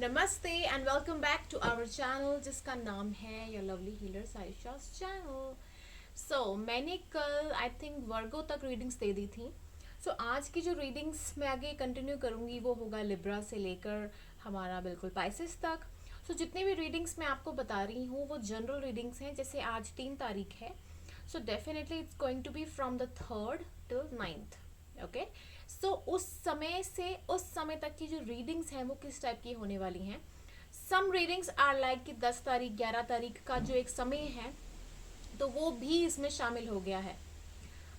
नमस्ते and welcome back to our channel जिसका नाम है योर लवली हीलर साइशास चैनल। मैंने कल आई थिंक वर्गो तक रीडिंग्स दे दी थी। आज की जो रीडिंग्स मैं आगे कंटिन्यू करूँगी वो होगा लिब्रा से लेकर हमारा बिल्कुल पाइसेस तक। जितनी भी रीडिंग्स मैं आपको बता रही हूँ वो जनरल रीडिंग्स हैं। जैसे आज 3 तारीख है, definitely it's going to be from the 3rd till 9th। Okay, उस समय तक की जो रीडिंग्स हैं वो किस टाइप की होने वाली हैं। सम रीडिंग्स आर लाइक कि 10 तारीख 11 तारीख का जो एक समय है तो वो भी इसमें शामिल हो गया है।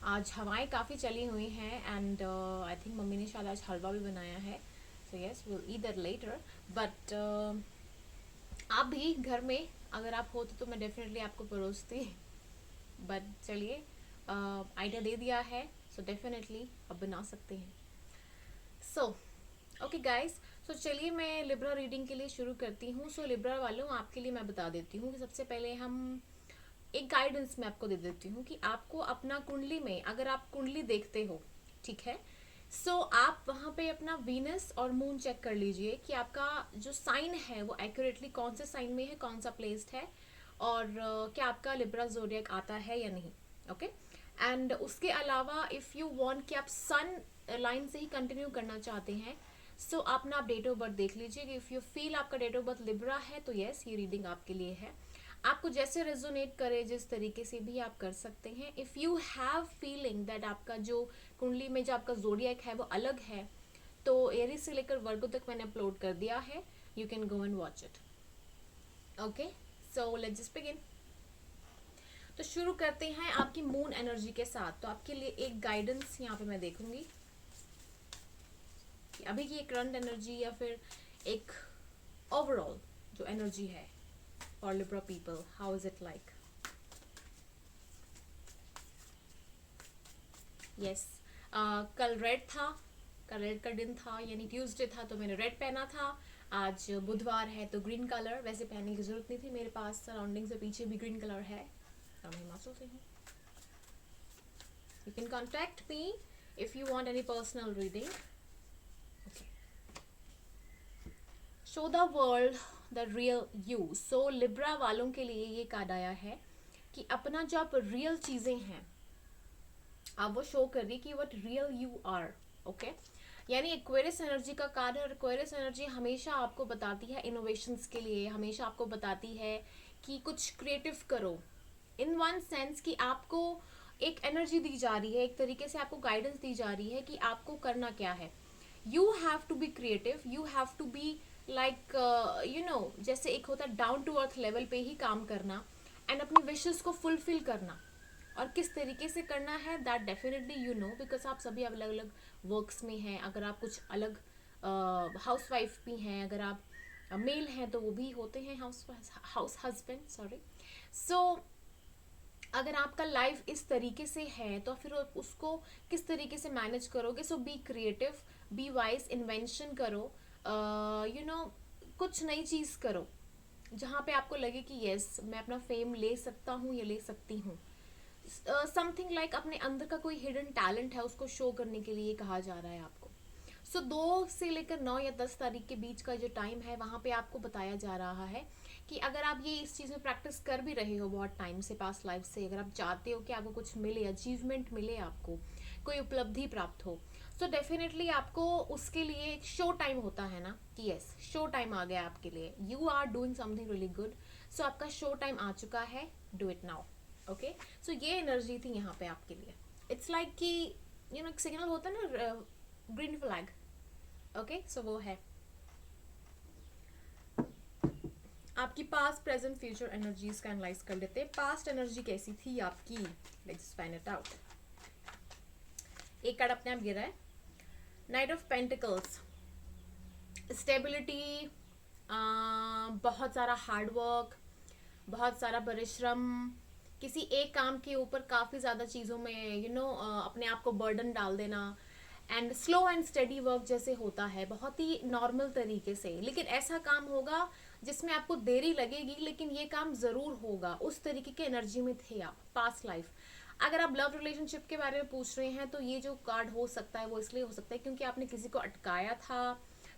आज हवाएं काफ़ी चली हुई हैं एंड आई थिंक मम्मी ने शायद आज हलवा भी बनाया है। So yes, will eat that later. But आप भी घर में अगर आप हो तो मैं डेफिनेटली आपको परोसती। बट चलिए, आइडिया दे दिया है, डेफिनेटली अब बना सकते हैं। ओके गाइस, चलिए मैं लिब्रा रीडिंग के लिए शुरू करती हूँ। लिब्रा वालों, आपके लिए मैं बता देती हूँ कि सबसे पहले हम एक गाइडेंस में आपको दे देती हूँ कि आपको अपना कुंडली में, अगर आप कुंडली देखते हो, ठीक है, आप वहाँ पे अपना वीनस और मून चेक कर लीजिए कि आपका जो साइन है वो एक्यूरेटली कौन से साइन में है, कौन सा प्लेस्ड है, और क्या आपका लिब्रा जोडियक आता है या नहीं। ओके, एंड उसके अलावा इफ़ यू वांट कि आप सन लाइन से ही कंटिन्यू करना चाहते हैं, आप अपना डेट ऑफ बर्थ देख लीजिए कि इफ़ यू फील आपका डेट ऑफ बर्थ लिब्रा है तो यस, ये रीडिंग आपके लिए है। आपको जैसे रेजोनेट करे, जिस तरीके से भी आप कर सकते हैं। If you have feeling that आपका जो कुंडली में जो आपका जोडियक है वो अलग है, तो एरीज से लेकर वर्गो तक मैंने अपलोड कर दिया है, you can go and watch it. Okay, let's just begin. शुरू करते हैं आपकी मून एनर्जी के साथ। तो आपके लिए एक गाइडेंस यहाँ पे मैं देखूंगी कि अभी की एक करंट एनर्जी या फिर एक ओवरऑल जो एनर्जी है for Libra people, how is it like. Yes, कल रेड था, कल रेड का दिन था, यानी ट्यूसडे था तो मैंने रेड पहना था। आज बुधवार है तो ग्रीन कलर, वैसे पहनने की जरूरत नहीं थी, मेरे पास सराउंडिंग से पीछे भी ग्रीन कलर है। मैं हिमाचल से हूँ। You can contact me if you want any personal reading. Okay. Show the world the real you. Libra वालों के लिए ये कार्ड आया है कि अपना जो आप रियल चीजें हैं आप वो शो कर रही कि what real you are. Okay, यानी एक्वेरियस एनर्जी का कार्ड है और एक्वेरियस एनर्जी हमेशा आपको बताती है इनोवेशंस के लिए, हमेशा आपको बताती है कि कुछ क्रिएटिव करो। इन वन सेंस कि आपको एक एनर्जी दी जा रही है, एक तरीके से आपको गाइडेंस दी जा रही है कि आपको करना क्या है। You have to be creative, you have to be like जैसे एक होता है डाउन टू अर्थ लेवल पे ही काम करना एंड अपनी विशेस को फुलफिल करना। और किस तरीके से करना है that definitely you know, because आप सभी अलग अलग वर्क्स में हैं। अगर आप कुछ अलग हाउस वाइफ भी हैं, अगर आप मेल हैं तो वो भी होते हैं हाउस हस्बैंड, सॉरी। अगर आपका लाइफ इस तरीके से है तो फिर उसको किस तरीके से मैनेज करोगे। Be creative, be wise, invention करो, कुछ नई चीज करो जहाँ पे आपको लगे कि यस मैं अपना फेम ले सकता हूँ या ले सकती हूँ। समथिंग लाइक अपने अंदर का कोई हिडन टैलेंट है उसको शो करने के लिए कहा जा रहा है आपको। 2 से लेकर 9 या 10 तारीख के बीच का जो टाइम है वहाँ पे आपको बताया जा रहा है कि अगर आप ये इस चीज़ में प्रैक्टिस कर भी रहे हो बहुत टाइम से, पास्ट लाइफ से, अगर आप चाहते हो कि आपको कुछ मिले, अचीवमेंट मिले, आपको कोई उपलब्धि प्राप्त हो, डेफिनेटली आपको उसके लिए एक शो टाइम होता है ना कि यस शो टाइम आ गया आपके लिए, you are doing something really good, आपका शो टाइम आ चुका है, डू इट नाउ। ओके, ये एनर्जी थी यहाँ पे आपके लिए। इट्स लाइक कि एक सिग्नल होता है ना, ग्रीन फ्लैग। ओके, वो है आपकी पास्ट प्रेजेंट फ्यूचर एनर्जीज का एनालाइज कर लेते हैं। पास्ट एनर्जी कैसी थी आपकी, लेट्स फाइंड इट आउट। एक कार्ड अपने आप गिरा है, नाइट ऑफ पेंटिकल्स। स्टेबिलिटी, बहुत सारा हार्डवर्क, बहुत सारा परिश्रम, किसी एक काम के ऊपर काफ़ी ज़्यादा चीज़ों में अपने आप को बर्डन डाल देना, and slow and study work जैसे होता है बहुत ही नॉर्मल तरीके से, लेकिन ऐसा काम होगा जिसमें आपको देरी लगेगी लेकिन ये काम ज़रूर होगा। उस तरीके के एनर्जी में थे आप पास्ट लाइफ। अगर आप लव रिलेशनशिप के बारे में पूछ रहे हैं तो ये जो कार्ड हो सकता है वो इसलिए हो सकता है क्योंकि आपने किसी को अटकाया था,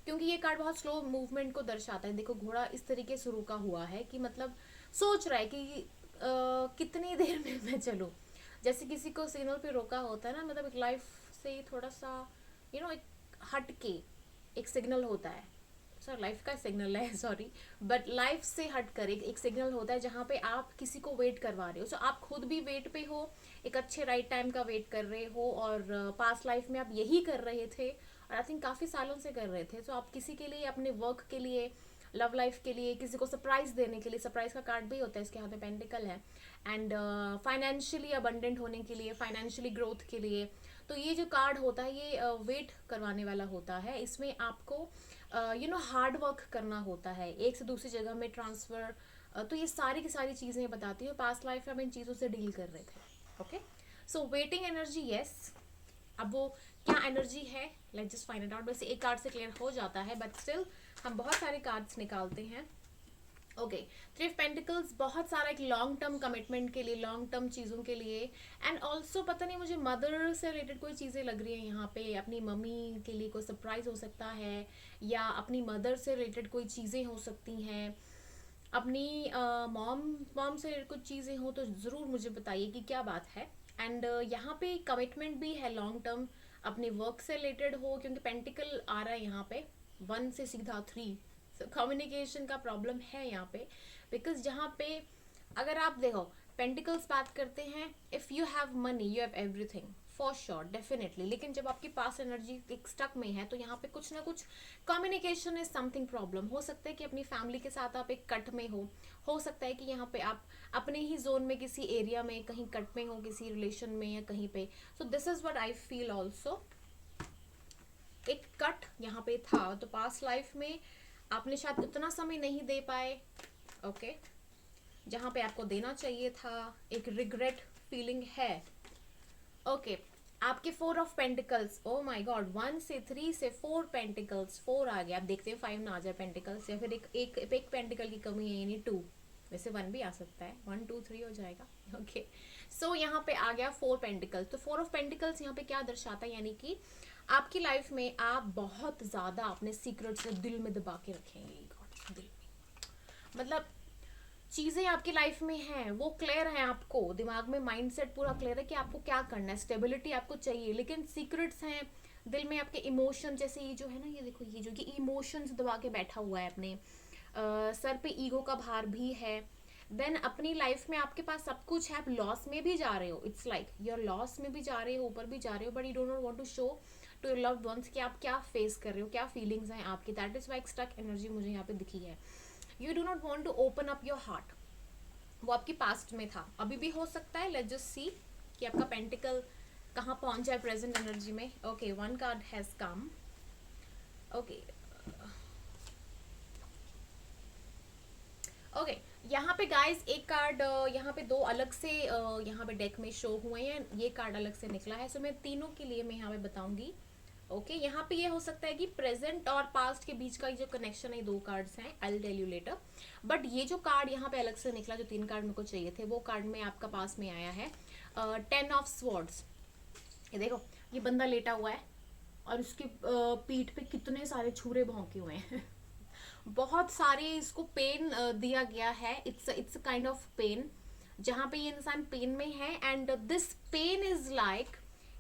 क्योंकि ये कार्ड बहुत स्लो मूवमेंट को दर्शाता है। देखो घोड़ा इस तरीके से रुका हुआ है कि मतलब सोच रहा है कि कितनी देर में मैं चलूँ। जैसे किसी को सिग्नल पे रोका होता है ना, मतलब एक लाइफ से थोड़ा सा एक हट के एक सिग्नल होता है, सर लाइफ का सिग्नल है सॉरी, बट लाइफ से हट कर एक सिग्नल होता है जहाँ पे आप किसी को वेट करवा रहे हो। सो आप खुद भी वेट पे हो, एक अच्छे राइट टाइम का वेट कर रहे हो, और पास्ट लाइफ में आप यही कर रहे थे और आई थिंक काफ़ी सालों से कर रहे थे। सो आप किसी के लिए, अपने वर्क के लिए, लव लाइफ के लिए, किसी को सरप्राइज देने के लिए, सरप्राइज का कार्ड भी होता है, इसके हाथ में पेंटिकल है, एंड फाइनेंशियली अबंडेंट होने के लिए, फाइनेंशियली ग्रोथ के लिए। तो ये जो कार्ड होता है ये वेट करवाने वाला होता है। इसमें आपको हार्ड वर्क करना होता है, एक से दूसरी जगह में ट्रांसफर। तो ये सारी की सारी चीज़ें बताती हूँ। पास्ट लाइफ में हम इन चीज़ों से डील कर रहे थे। Okay, so waiting energy, yes. अब वो क्या एनर्जी है, let's just find it out. वैसे एक कार्ड से क्लियर हो जाता है, बट स्टिल हम बहुत सारे कार्ड्स निकालते हैं। ओके, थ्री ऑफ पेंटिकल्स बहुत सारा एक लॉन्ग टर्म कमिटमेंट के लिए, लॉन्ग टर्म चीज़ों के लिए, एंड ऑल्सो पता नहीं मुझे मदर से रिलेटेड कोई चीज़ें लग रही हैं यहाँ पे। अपनी मम्मी के लिए कोई सरप्राइज हो सकता है, या अपनी मदर से रिलेटेड कोई चीज़ें हो सकती हैं, अपनी मॉम से रिलेटेड कुछ चीज़ें हो तो ज़रूर मुझे बताइए कि क्या बात है। एंड यहाँ पे कमिटमेंट भी है लॉन्ग टर्म, अपने वर्क से रिलेटेड हो, क्योंकि पेंटिकल आ रहा है यहाँ पे 1 से सीधा 3। कम्युनिकेशन का प्रॉब्लम है यहाँ पे, बिकॉज जहाँ पे अगर आप देखो पेंटिकल्स बात करते हैं, if you have money you have everything for sure definitely. लेकिन जब आपकी पास एनर्जी एक स्टक में है तो यहाँ पे कुछ ना कुछ कम्युनिकेशन इज समथिंग प्रॉब्लम। हो सकता है कि अपनी फैमिली के साथ आप एक कट में हो सकता है कि यहाँ पे आप अपने ही जोन में किसी एरिया में कहीं कट में हो, किसी रिलेशन में या कहीं पे। So this is what I feel also, एक कट यहाँ पे था। तो पास्ट लाइफ में आपने शायद उतना समय नहीं दे पाए, ओके, जहाँ पे आपको देना चाहिए था, एक रिग्रेट फीलिंग है। ओके, आपके 4 of pentacles, oh my God, 1 से 3 से 4 पेंटिकल्स, 4 आ गया। आप देखते हैं 5 ना आ जाए पेंटिकल्स, या फिर एक पेंटिकल की कमी है यानी 2, वैसे 1 भी आ सकता है, 1 2 3 हो जाएगा। ओके, सो यहाँ पे आ गया 4 पेंटिकल्स। तो 4 ऑफ पेंटिकल्स यहाँ पे क्या दर्शाता है, यानी कि आपकी लाइफ में आप बहुत ज्यादा अपने सीक्रेट्स दिल में दबा के रखेंगे। दिल में मतलब चीजें आपकी लाइफ में हैं, वो क्लियर है, आपको दिमाग में माइंडसेट पूरा क्लियर है कि आपको क्या करना है, स्टेबिलिटी आपको चाहिए, लेकिन सीक्रेट्स हैं दिल में आपके। इमोशन जैसे ये जो है ना, ये देखो ये जो कि इमोशंस दबा के बैठा हुआ है अपने सर पे, ईगो का भार भी है। देन अपनी लाइफ में आपके पास सब कुछ है, आप लॉस में भी जा रहे हो, इट्स लाइक यूर लॉस में भी जा रहे हो, ऊपर भी जा रहे हो, but you don't want to show to your loved ones कि आप क्या फेस कर रहे हो, क्या फीलिंग्स हैं आपकी। That is why stuck energy मुझे यहाँ पे दिखी है। You do not want to open up your heart, वो आपकी पास्ट में था, अभी भी हो सकता है। लेट्स जस्ट सी कि आपका पेंटिकल कहाँ पहुंच जाए प्रेजेंट एनर्जी में। Okay, 1 card has come. Okay okay, यहाँ पे गाइस एक कार्ड यहाँ पे 2 अलग से यहाँ पे डेक में शो हुए हैं, ये कार्ड अलग से निकला है। सो मैं तीनों के लिए मैं यहाँ पे बताऊंगी। ओके, यहाँ पे ये हो सकता है कि प्रेजेंट और पास्ट के बीच का जो कनेक्शन है, 2 कार्ड्स हैं, I will tell you later. But ये जो कार्ड यहाँ पे अलग से निकला, जो 3 कार्ड मेरे को चाहिए थे, वो कार्ड में आपका पास में आया है 10 ऑफ स्वॉर्ड्स। ये देखो, ये बंदा लेटा हुआ है और उसकी पीठ पे कितने सारे छुरे भौंके हुए हैं बहुत सारे इसको पेन दिया गया है। इट्स काइंड ऑफ पेन, जहाँ पे ये इंसान पेन में है, and this pain is like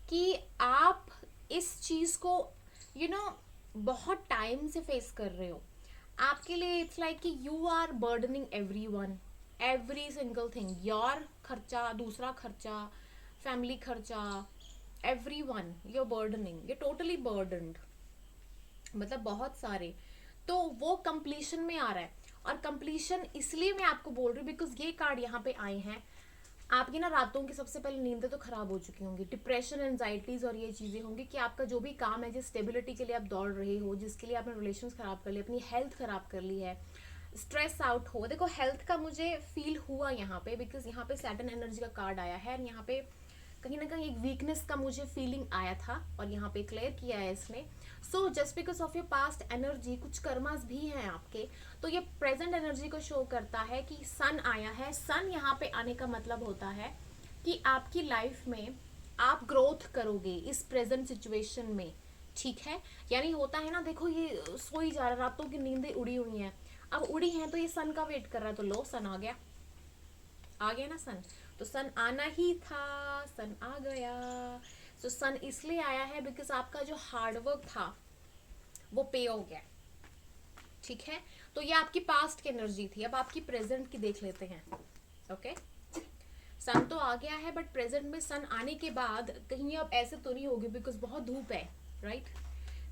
कि आप इस चीज को बहुत टाइम से फेस कर रहे हो। आपके लिए इट्स लाइक कि you are burdening everyone, every single thing, your खर्चा, दूसरा खर्चा, फैमिली खर्चा, everyone you are burdening, you totally burdened, मतलब बहुत सारे। तो वो कंप्लीशन में आ रहा है, और कंप्लीशन इसलिए मैं आपको बोल रही हूँ बिकॉज ये कार्ड यहाँ पे आए हैं। आपकी ना रातों की सबसे पहले नींदें तो खराब हो चुकी होंगी, डिप्रेशन, एंजाइटीज और ये चीजें होंगी कि आपका जो भी काम है, जिस स्टेबिलिटी के लिए आप दौड़ रहे हो, जिसके लिए आपने रिलेशंस खराब कर लिए, अपनी हेल्थ खराब कर ली है, स्ट्रेस आउट हो। देखो हेल्थ का मुझे फील हुआ यहाँ पे, बिकॉज यहाँ पे सैटर्न एनर्जी का कार्ड आया है, यहाँ पे कहीं ना कहीं एक वीकनेस का मुझे फीलिंग आया था, और यहाँ पे क्लियर किया है इसने। So just because of your past energy, कुछ कर्मास भी हैं आपके, तो ये प्रेजेंट एनर्जी को शो करता है कि सन आया है। सन यहाँ पे आने का मतलब होता है कि आपकी लाइफ में आप ग्रोथ करोगे इस प्रेजेंट सिचुएशन में, ठीक है, यानी होता है ना, देखो ये सो ही जा रहा है, रातों की नींदें उड़ी हुई हैं, अब उड़ी हैं तो ये सन का वेट कर रहा है, तो लो सन आ गया, आ गया ना सन, तो सन आना ही था, सन आ गया। सो सन इसलिए आया है बिकॉज आपका जो हार्डवर्क था वो पे हो गया, ठीक है। तो ये आपकी पास्ट की एनर्जी थी, अब आपकी प्रेजेंट की देख लेते हैं। ओके, सन तो आ गया है, बट प्रेजेंट में सन आने के बाद कहीं अब ऐसे तो नहीं होगी बिकॉज बहुत धूप है, राइट,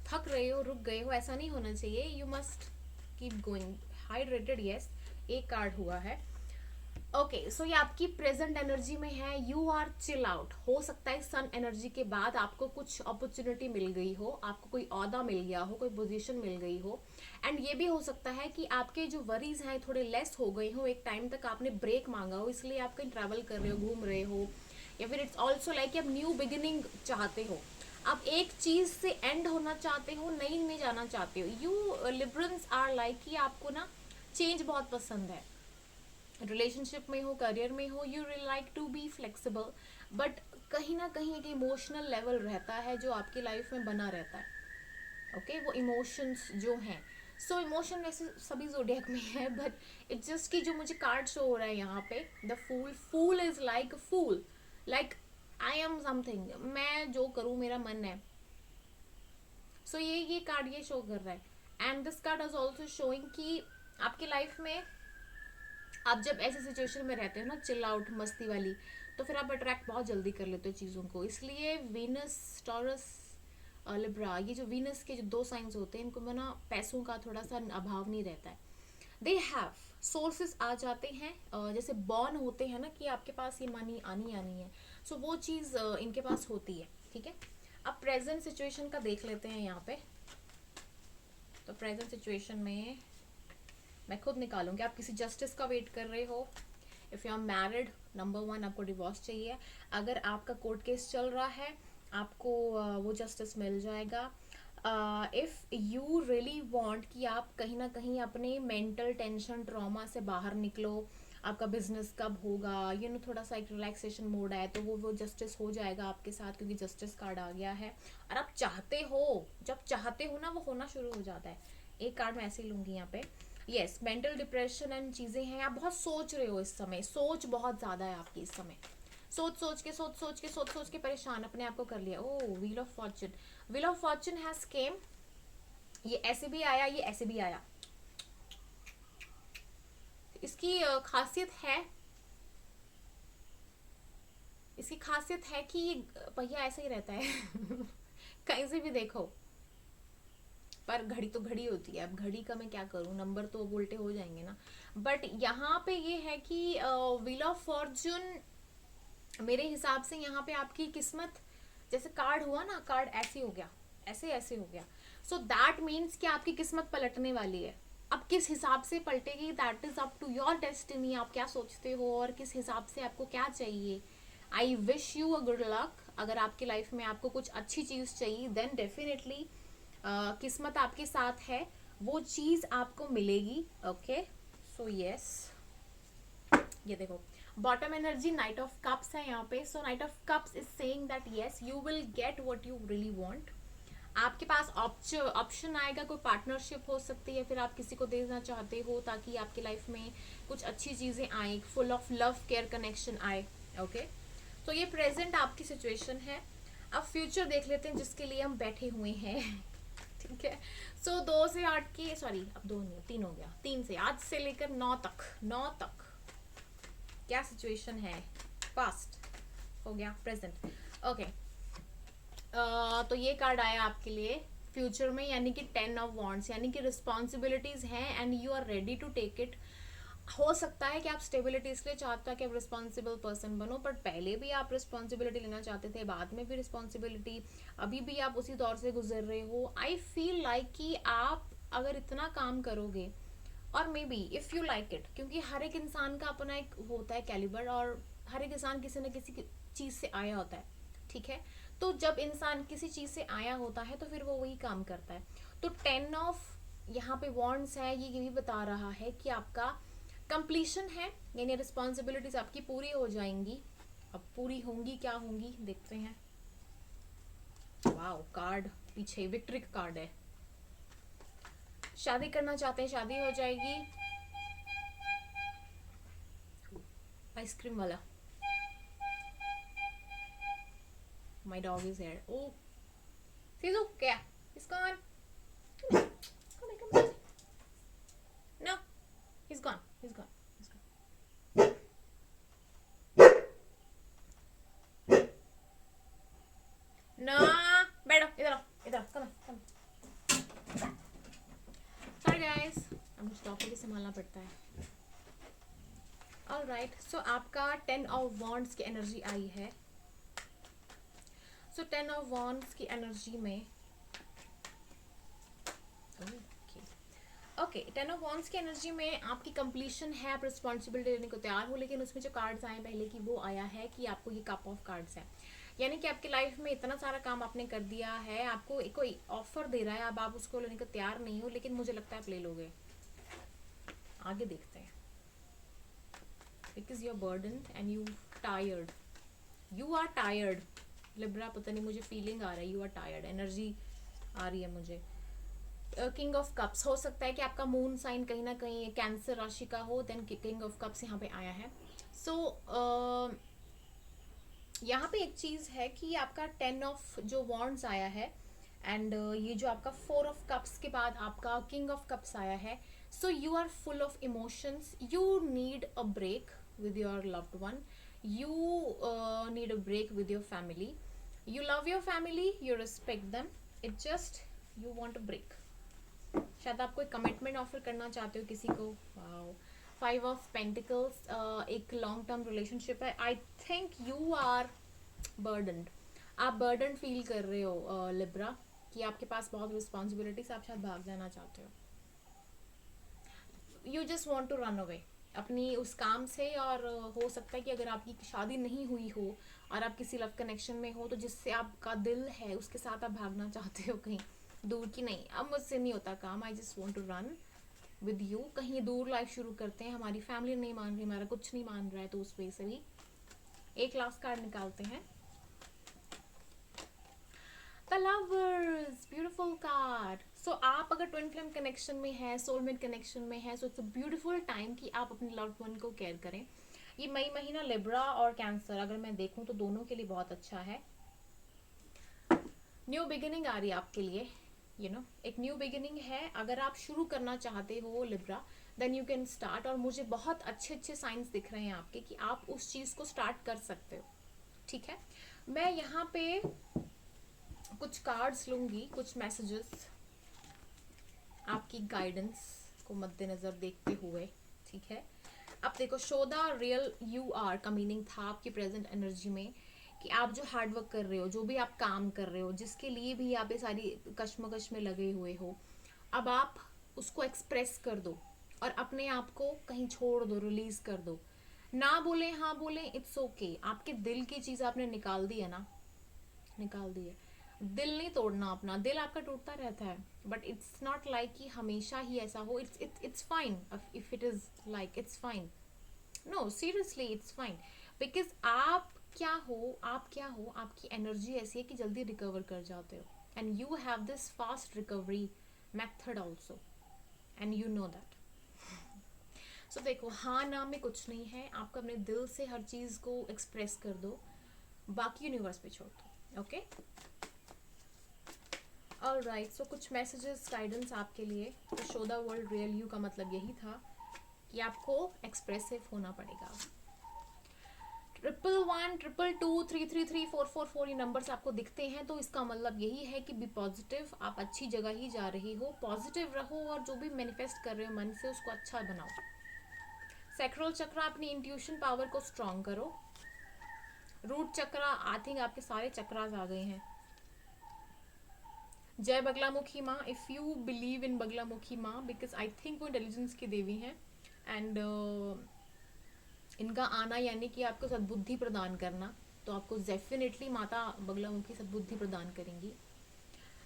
थक रहे हो, रुक गए हो, ऐसा नहीं होना चाहिए, you must keep going hydrated. Yes, एक कार्ड हुआ है। ओके, सो ये आपकी प्रेजेंट एनर्जी में है, यू आर चिल आउट। हो सकता है सन एनर्जी के बाद आपको कुछ अपॉर्चुनिटी मिल गई हो, आपको कोई ओहदा मिल गया हो, कोई पोजीशन मिल गई हो, एंड ये भी हो सकता है कि आपके जो वरीज हैं थोड़े लेस हो गए हो, एक टाइम तक आपने ब्रेक मांगा हो, इसलिए आप कहीं ट्रैवल कर रहे हो, घूम रहे हो, या फिर इट्स ऑल्सो लाइक आप न्यू बिगिनिंग चाहते हो, आप एक चीज से एंड होना चाहते हो, नई में जाना चाहते हो। यू लिबरल्स आर लाइक कि आपको ना चेंज बहुत पसंद है, रिलेशनशिप में हो, करियर में हो, you like to be flexible, but कहीं ना कहीं एक इमोशनल लेवल रहता है जो आपकी लाइफ में बना रहता है। ओके, वो इमोशंस जो हैं, सो इमोशन वैसे सभी जोडियक में है, बट इट्स जस्ट कि जो मुझे कार्ड शो हो रहा है यहाँ पे, the fool, fool is like fool, like I am something, मैं जो करूँ मेरा मन है। सो ये कार्ड ये शो कर रहा है, and this card is also showing कि आपकी लाइफ में आप जब ऐसे सिचुएशन में रहते हो ना, चिल आउट मस्ती वाली, तो फिर आप अट्रैक्ट बहुत जल्दी कर लेते हो चीज़ों को। इसलिए वीनस, टॉरस, लिब्रा, ये जो वीनस के जो दो साइंस होते हैं, इनको में ना पैसों का थोड़ा सा अभाव नहीं रहता है, दे हैव सोर्सेस आ जाते हैं, जैसे बॉर्न होते हैं ना कि आपके पास ये मनी आनी आनी है, सो वो चीज़ इनके पास होती है, ठीक है। अब प्रेजेंट सिचुएशन का देख लेते हैं यहाँ पे। तो प्रेजेंट सिचुएशन में मैं खुद निकालूंगी, आप किसी जस्टिस का वेट कर रहे हो, if you are married, number 1 आपको डिवोर्स चाहिए, अगर आपका कोर्ट केस चल रहा है आपको वो जस्टिस मिल जाएगा। इफ़ यू रियली वांट कि आप कहीं ना कहीं अपने मेंटल टेंशन ट्रॉमा से बाहर निकलो, आपका बिजनेस कब होगा, यू नो थोड़ा सा एक रिलैक्सेशन मोड है, तो वो जस्टिस हो जाएगा आपके साथ, क्योंकि जस्टिस कार्ड आ गया है। और आप चाहते हो, जब चाहते हो ना वो होना शुरू हो जाता है। एक कार्ड मैं ऐसे ही लूँगी यहाँ पे। यस, मेंटल डिप्रेशन एंड चीज़ें हैं, आप बहुत सोच रहे हो इस समय, सोच बहुत ज़्यादा है आपकी इस समय, सोच के परेशान अपने आप को कर लिया। Oh, wheel of fortune, wheel of fortune has came, ये ऐसे भी आया, ये ऐसे भी आया। इसकी खासियत है, इसकी खासियत है कि ये पहिया ऐसे ही रहता है कहीं से भी देखो, पर घड़ी तो घड़ी होती है, अब घड़ी का मैं क्या करूं, नंबर तो उल्टे हो जाएंगे ना। बट यहाँ पे ये है कि व्हील ऑफ फॉर्चून मेरे हिसाब से यहाँ पे आपकी किस्मत, जैसे कार्ड हुआ ना, कार्ड ऐसे हो गया, ऐसे ऐसे हो गया, सो दैट मीन्स कि आपकी किस्मत पलटने वाली है। अब किस हिसाब से पलटेगी, that is up to your destiny, आप क्या सोचते हो और किस हिसाब से आपको क्या चाहिए। I wish you a good luck. अगर आपकी लाइफ में आपको कुछ अच्छी चीज़ चाहिए, देन डेफिनेटली किस्मत आपके साथ है, वो चीज़ आपको मिलेगी। ओके, सो यस, ये देखो bottom energy knight of cups है यहाँ पे। So knight of cups is saying that yes you will get what you really want. आपके पास ऑप्शन आएगा, कोई पार्टनरशिप हो सकती है, फिर आप किसी को देना चाहते हो ताकि आपकी लाइफ में कुछ अच्छी चीज़ें आए, full of love care connection आए। ओके, तो ये प्रेजेंट आपकी सिचुएशन है। अब फ्यूचर देख लेते हैं जिसके लिए हम बैठे हुए हैं ठीक है। सो 2 से 8 की, सॉरी अब 2 नहीं, 3 हो गया, 3 से आज से लेकर 9 तक, 9 तक क्या सिचुएशन है, पास्ट हो गया, प्रेजेंट। ओके, तो ये कार्ड आया आपके लिए फ्यूचर में, यानी कि 10 ऑफ वॉन्ड्स, यानी कि रिस्पॉन्सिबिलिटीज हैं and you are ready to take it. हो सकता है कि आप स्टेबिलिटी इसलिए चाहते हो कि आप रिस्पॉन्सिबल पर्सन बनो, बट पहले भी आप रिस्पॉन्सिबिलिटी लेना चाहते थे, बाद में भी रिस्पॉन्सिबिलिटी, अभी भी आप उसी दौर से गुजर रहे हो। आई फील लाइक कि आप अगर इतना काम करोगे, और may be if you like it, क्योंकि हर एक इंसान का अपना एक होता है कैलिबर, और हर एक इंसान किसी न किसी चीज़ से आया होता है, ठीक है। तो जब इंसान किसी चीज़ से आया होता है तो फिर वो वही काम करता है। तो 10 ऑफ यहाँ पे वॉन्ड्स है, ये भी बता रहा है कि आपका कंप्लीशन है, यानी रिस्पॉन्सिबिलिटीज आपकी पूरी हो जाएंगी। अब पूरी होंगी क्या होंगी देखते हैं। वाओ, कार्ड पीछे विक्ट्री का कार्ड है। शादी करना चाहते हैं, शादी हो जाएगी। आइसक्रीम वाला, माई डॉग इज हेयर। ओ सीजू, क्या He's gone. Come here. Come here, come here. No, he's gone. He's gone. He's gone. No, बैठो इधर आओ, इधर आओ, come on, come on. Sorry guys, अब मुझे डॉग को भी संभालना पड़ता है। All right, so आपका 10 of Wands की एनर्जी आई है। So 10 of Wands की एनर्जी में ओके 10 ऑफ वॉन्ड्स की एनर्जी में आपकी कंप्लीशन है, आप रिस्पॉन्सिबिलिटी लेने को तैयार हो, लेकिन उसमें जो कार्ड्स आए पहले की वो आया है कि आपको ये कप ऑफ कार्ड्स है, यानी कि आपकी लाइफ में इतना सारा काम आपने कर दिया है, आपको कोई ऑफर दे रहा है, अब आप उसको लेने को तैयार नहीं हो, लेकिन मुझे लगता है आप ले लोगे। आगे देखते हैं। Because you are burdened and you are tired Libra, पता नहीं मुझे फीलिंग आ रहा है, यू आर टायर्ड, एनर्जी आ रही है मुझे। किंग ऑफ कप्स, हो सकता है कि आपका मून साइन कहीं ना कहीं कैंसर राशि का हो, देन किंग ऑफ कप्स यहाँ पे आया है। सो यहाँ पे एक चीज है कि आपका 10 ऑफ जो वॉन्ड्स आया है एंड ये जो आपका 4 ऑफ कप्स के बाद आपका किंग ऑफ कप्स आया है। So you are full of emotions, you need a break with your loved one, you need a break with your family, you love your family, you respect them, it just you want a break. शायद आप कोई commitment offer करना चाहते हो किसी को। Wow, 5 of pentacles, एक long term relationship है। आई थिंक यू आर बर्डन्ड, आप बर्डन फील कर रहे हो लिब्रा, कि आपके पास बहुत रिस्पॉन्सिबिलिटीज, आप शायद भाग जाना चाहते हो। You just want to run away अपनी उस काम से, और हो सकता है कि अगर आपकी शादी नहीं हुई हो और आप किसी लव कनेक्शन में हो तो जिससे आपका दिल है उसके साथ आप भागना चाहते हो कहीं दूर की, नहीं अब मुझसे नहीं होता काम, I just want to run with you, कहीं दूर लाइफ शुरू करते हैं, हमारी फैमिली नहीं मान रही, हमारा कुछ नहीं मान रहा है, तो उस वजह से भी। एक लास्ट कार्ड निकालते हैं, द लवर्स, ब्यूटीफुल कार्ड। सो आप अगर ट्विन फ्लेम कनेक्शन में है, सोलमेट कनेक्शन में है, so it's a beautiful time कि आप अपने लव्ड वन को केयर करें। ये मई महीना लिब्रा और कैंसर अगर मैं देखूं तो दोनों के लिए बहुत अच्छा है। न्यू बिगिनिंग आ रही है आपके लिए, यू नो एक न्यू बिगिनिंग है, अगर आप शुरू करना चाहते हो Libra then you can start, और मुझे बहुत अच्छे अच्छे साइंस दिख रहे हैं आपके कि आप उस चीज को स्टार्ट कर सकते हो। ठीक है, मैं यहाँ पे कुछ कार्ड्स लूंगी, कुछ मैसेजेस आपकी गाइडेंस को मद्देनजर देखते हुए। ठीक है, अब देखो, show the real you are का मीनिंग था आपकी प्रेजेंट एनर्जी में कि आप जो हार्डवर्क कर रहे हो, जो भी आप काम कर रहे हो, जिसके लिए भी आप ये सारी कश्मकश में लगे हुए हो, अब आप उसको एक्सप्रेस कर दो और अपने आप को कहीं छोड़ दो, रिलीज कर दो। ना बोले हाँ बोले, इट्स ओके, आपके दिल की चीज आपने निकाल दी है ना, निकाल दी है। दिल नहीं तोड़ना अपना, दिल आपका टूटता रहता है, बट इट्स नॉट लाइक कि हमेशा ही ऐसा हो। It's fine if it is like, it's fine, no seriously it's fine, because आप क्या हो, आपकी एनर्जी ऐसी है कि जल्दी रिकवर कर जाते हो, and you have this fast recovery method also, and you know that. So देखो, हाँ ना में कुछ नहीं है, आपको अपने दिल से हर चीज को एक्सप्रेस कर दो, बाकी यूनिवर्स पे छोड़ दो। ओके, ऑलराइट, सो कुछ मैसेजेस गाइडेंस आपके लिए। तो show the world real you का मतलब यही था कि आपको एक्सप्रेसिव होना पड़ेगा। 1112333444 ये नंबर्स आपको दिखते हैं, तो इसका मतलब यही है कि बी पॉजिटिव, आप अच्छी जगह ही जा रही हो, पॉजिटिव रहो और जो भी मैनिफेस्ट कर रहे हो मन से उसको अच्छा बनाओ। सैक्रल चक्र, अपनी इंट्यूशन पावर को स्ट्रॉन्ग करो। रूट चक्र, आई थिंक आपके सारे चक्रास आ गए हैं। जय बगलामुखी माँ, if you believe in Baglamukhi माँ, बिकॉज आई थिंक वो इंटेलिजेंस की देवी हैं, एंड इनका आना यानी कि आपको सद्बुद्धि प्रदान करना, तो आपको डेफिनेटली माता बगलामुखी सद्बुद्धि प्रदान करेंगी।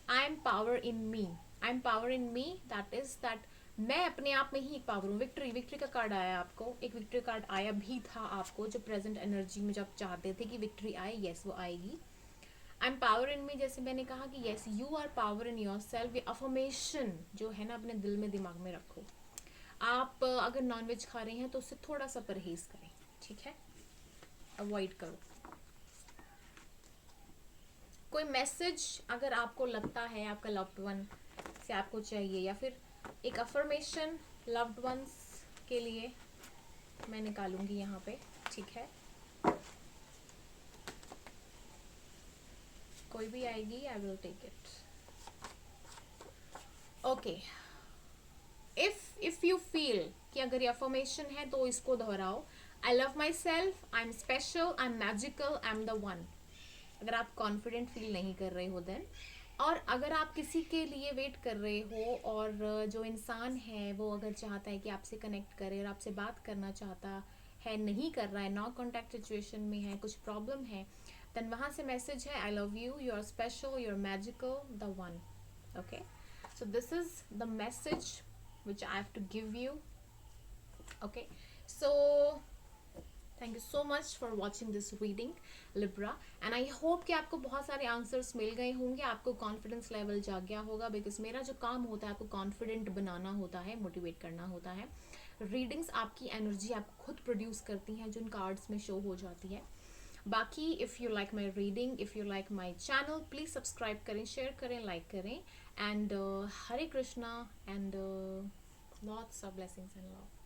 I am power in me, I am power in me, that is that मैं अपने आप में ही एक पावर हूँ। विक्ट्री का कार्ड आया आपको, एक विक्ट्री कार्ड आया भी था आपको, जो प्रेजेंट एनर्जी में जब चाहते थे कि विक्ट्री आए, यस वो आएगी। आई एम पावर इन मी, जैसे मैंने कहा कि yes you are power in yourself. ये अफर्मेशन जो है ना अपने दिल में दिमाग में रखो। आप अगर नॉनवेज खा रहे हैं तो उससे थोड़ा सा परहेज करें, ठीक है, अवॉइड करो। कोई मैसेज अगर आपको लगता है आपका लव्ड वन से आपको चाहिए, या फिर एक अफर्मेशन लव्ड वंस के लिए मैं निकालूंगी यहाँ पे, ठीक है, कोई भी आएगी, I will take it. Okay, if you feel कि अगर ये अफर्मेशन है तो इसको दोहराओ। I love myself, I am special, I am magical, I am the one. अगर आप कॉन्फिडेंट फील नहीं कर रहे हो देन, और अगर आप किसी के लिए वेट कर रहे हो और जो इंसान है वो अगर चाहता है कि आपसे कनेक्ट करे और आपसे बात करना चाहता है, नहीं कर रहा है, नो कॉन्टैक्ट सिचुएशन में है, कुछ प्रॉब्लम है, देन वहाँ से मैसेज है I love you, you are special, you are magical, the one. Okay, so this is the message which I have to give you. Okay, so thank you so much for watching this reading Libra, and I hope कि आपको बहुत सारे answers मिल गए होंगे, आपको confidence level जाग गया होगा, बिकॉज मेरा जो काम होता है आपको कॉन्फिडेंट बनाना होता है, मोटिवेट करना होता है। रीडिंग्स आपकी एनर्जी आपको खुद प्रोड्यूस करती हैं जो इन कार्ड्स में शो हो जाती है। बाकी if you like my reading, if you like my channel, please subscribe करें, शेयर करें, लाइक करें, and Hare Krishna, and lots of blessings and love.